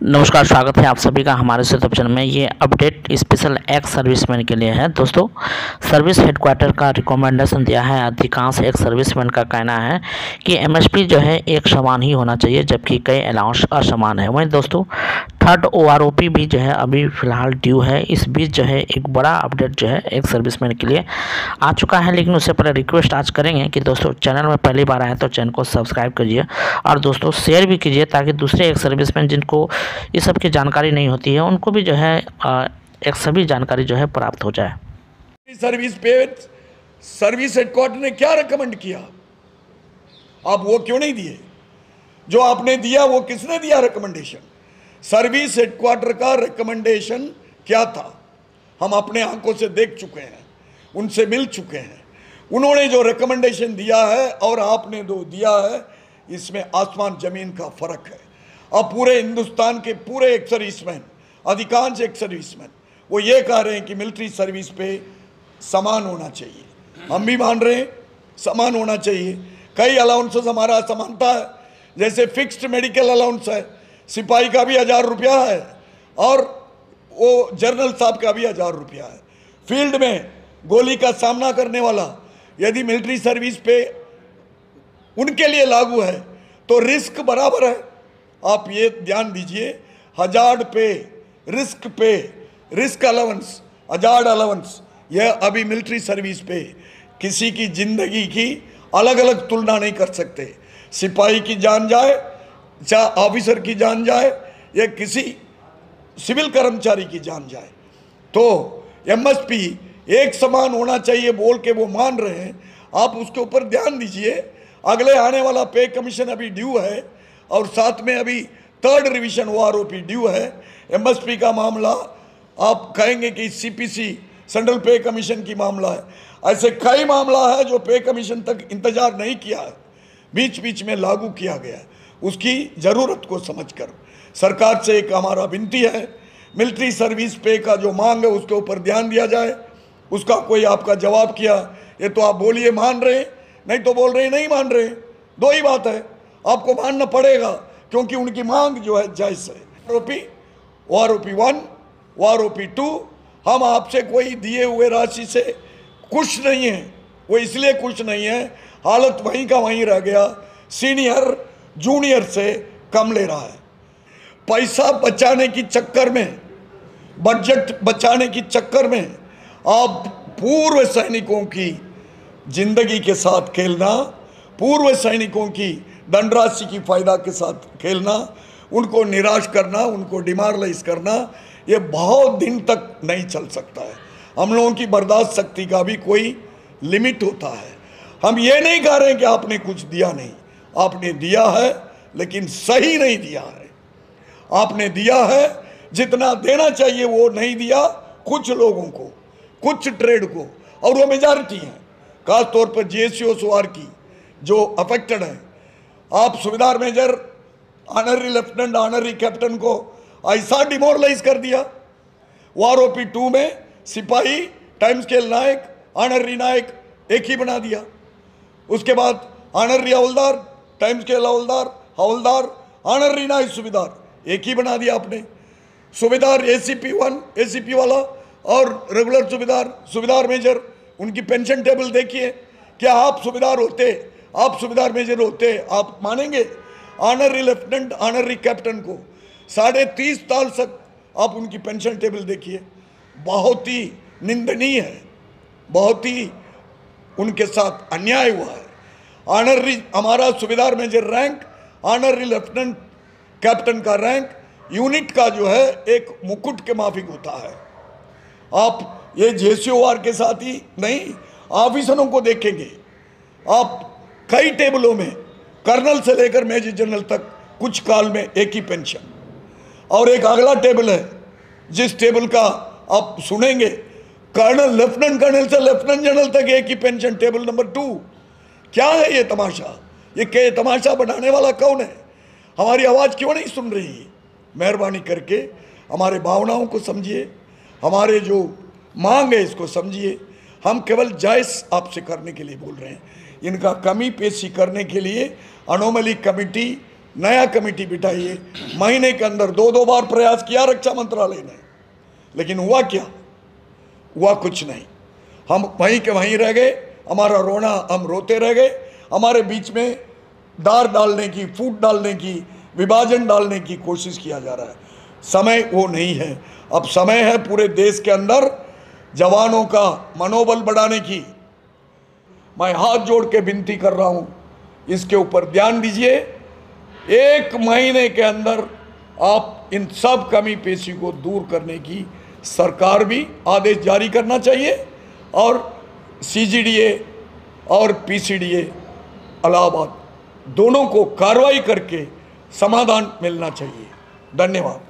नमस्कार, स्वागत है आप सभी का हमारे इस यूट्यूब चैनल में। ये अपडेट स्पेशल एक्स सर्विसमैन के लिए है। दोस्तों, सर्विस हेडक्वार्टर का रिकमेंडेशन दिया है। अधिकांश एक्स सर्विसमैन का कहना है कि एमएसपी जो है एक समान ही होना चाहिए, जबकि कई अलाउंस असमान है। वहीं दोस्तों, थर्ड ओआरओपी भी जो है अभी फ़िलहाल ड्यू है। इस बीच जो है एक बड़ा अपडेट जो है एक्स सर्विसमैन के लिए आ चुका है। लेकिन उससे पहले रिक्वेस्ट आज करेंगे कि दोस्तों, चैनल में पहली बार आए तो चैनल को सब्सक्राइब करिए और दोस्तों शेयर भी कीजिए, ताकि दूसरे एक्स सर्विसमैन जिनको इस सब की जानकारी नहीं होती है उनको भी जो है एक सभी जानकारी जो है प्राप्त हो जाए। सर्विस पे सर्विस हेडक्वार्टर ने क्या रिकमेंड किया, आप वो क्यों नहीं दिए? जो आपने दिया वो किसने दिया रिकमेंडेशन? सर्विस हेडक्वार्टर का रिकमेंडेशन क्या था? हम अपने आंखों से देख चुके हैं, उनसे मिल चुके हैं। उन्होंने जो रिकमेंडेशन दिया है और आपने जो दिया है, इसमें आसमान जमीन का फर्क है। अब पूरे हिंदुस्तान के पूरे एक्स सर्विसमैन, अधिकांश एक्स सर्विसमैन, वो ये कह रहे हैं कि मिलिट्री सर्विस पे समान होना चाहिए। हम भी मान रहे हैं समान होना चाहिए। कई अलाउंसेस हमारा समानता है, जैसे फिक्स्ड मेडिकल अलाउंस है, सिपाही का भी 1000 रुपया है और वो जनरल साहब का भी 1000 रुपया है। फील्ड में गोली का सामना करने वाला यदि मिलिट्री सर्विस पे उनके लिए लागू है तो रिस्क बराबर है। आप ये ध्यान दीजिए, हजार्ड पे, रिस्क अलाउंस, हजार्ड अलाउंस, यह अभी मिलिट्री सर्विस पे किसी की जिंदगी की अलग अलग तुलना नहीं कर सकते। सिपाही की जान जाए, चाहे ऑफिसर की जान जाए, या किसी सिविल कर्मचारी की जान जाए, तो एमएसपी एक समान होना चाहिए बोल के वो मान रहे हैं। आप उसके ऊपर ध्यान दीजिए। अगले आने वाला पे कमीशन अभी ड्यू है और साथ में अभी थर्ड रिवीजन ओआरओपी ड्यू है। एमएसपी का मामला आप कहेंगे कि सीपीसी सेंट्रल पे कमीशन की मामला है। ऐसे कई मामला है जो पे कमीशन तक इंतजार नहीं किया है, बीच बीच में लागू किया गया है। उसकी ज़रूरत को समझकर सरकार से एक हमारा विनती है, मिलिट्री सर्विस पे का जो मांग है उसके ऊपर ध्यान दिया जाए। उसका कोई आपका जवाब किया, ये तो आप बोलिए मान रहे, नहीं तो बोल रहे नहीं मान रहे। दो ही बात है, आपको मानना पड़ेगा क्योंकि उनकी मांग जो है जायज़ है। ओआरओपी 1, ओआरओपी 2, हम आपसे कोई दिए हुए राशि से खुश नहीं है। वो इसलिए खुश नहीं है, हालत वहीं का वहीं रह गया। सीनियर जूनियर से कम ले रहा है। पैसा बचाने की चक्कर में, बजट बचाने की चक्कर में आप पूर्व सैनिकों की जिंदगी के साथ खेलना, पूर्व सैनिकों की धनराशि की फायदा के साथ खेलना, उनको निराश करना, उनको डिमोरलाइज करना, ये बहुत दिन तक नहीं चल सकता है। हम लोगों की बर्दाश्त शक्ति का भी कोई लिमिट होता है। हम ये नहीं कह रहे हैं कि आपने कुछ दिया नहीं, आपने दिया है, लेकिन सही नहीं दिया है। आपने दिया है जितना देना चाहिए वो नहीं दिया कुछ लोगों को, कुछ ट्रेड को, और वो मेजॉरिटी है। खास तौर पर जीएसओ की जो अफेक्टेड है। आप subedar major, honorary lieutenant, honorary captain को ऐसा डिमोरलाइज कर दिया। ओआरओपी 2 में सिपाही, time scale naik, honorary naik एक ही बना दिया। उसके बाद honorary havildar, time scale havildar, havildar, honorary naik subedar एक ही बना दिया आपने। सुबेदार एसीपी 1, एसीपी वाला, और रेगुलर सुबेदार, सुबेदार मेजर, उनकी पेंशन टेबल देखिए। क्या आप सुबेदार होते, आप सुबेदार मेजर होते, आप मानेंगे? ऑनररी लेफ्टिनेंट, ऑनररी कैप्टन को 30.5 साल तक आप उनकी पेंशन टेबल देखिए। बहुत ही निंदनीय है, बहुत ही उनके साथ अन्याय हुआ है। ऑनररी हमारा subedar major rank, honorary lieutenant captain का रैंक यूनिट का जो है एक मुकुट के माफिक होता है। आप ये जेसीओआर के साथ ही नहीं, ऑफिसरों को देखेंगे आप, कई टेबलों में कर्नल से लेकर मेजर जनरल तक कुछ काल में एक ही पेंशन। और एक अगला टेबल है जिस टेबल का आप सुनेंगे, कर्नल, लेफ्टिनेंट कर्नल से लेफ्टिनेंट जनरल तक एक ही पेंशन, टेबल नंबर 2। क्या है ये तमाशा? ये तमाशा बनाने वाला कौन है? हमारी आवाज़ क्यों नहीं सुन रही? मेहरबानी करके हमारे भावनाओं को समझिए, हमारे जो मांग है इसको समझिए। हम केवल जायज़ आपसे करने के लिए बोल रहे हैं। इनका कमी पेशी करने के लिए अनोमली कमेटी नया कमेटी बिठाइए। महीने के अंदर 2-2 बार प्रयास किया रक्षा मंत्रालय ने, लेकिन हुआ क्या? हुआ कुछ नहीं। हम वहीं के वहीं रह गए, हमारा रोना हम रोते रह गए। हमारे बीच में दार डालने की, फूट डालने की, विभाजन डालने की कोशिश किया जा रहा है। समय वो नहीं है। अब समय है पूरे देश के अंदर जवानों का मनोबल बढ़ाने की। मैं हाथ जोड़ के विनती कर रहा हूं, इसके ऊपर ध्यान दीजिए। 1 महीने के अंदर आप इन सब कमी पेशी को दूर करने की सरकार भी आदेश जारी करना चाहिए और CGDA और PCDA इलाहाबाद दोनों को कार्रवाई करके समाधान मिलना चाहिए। धन्यवाद।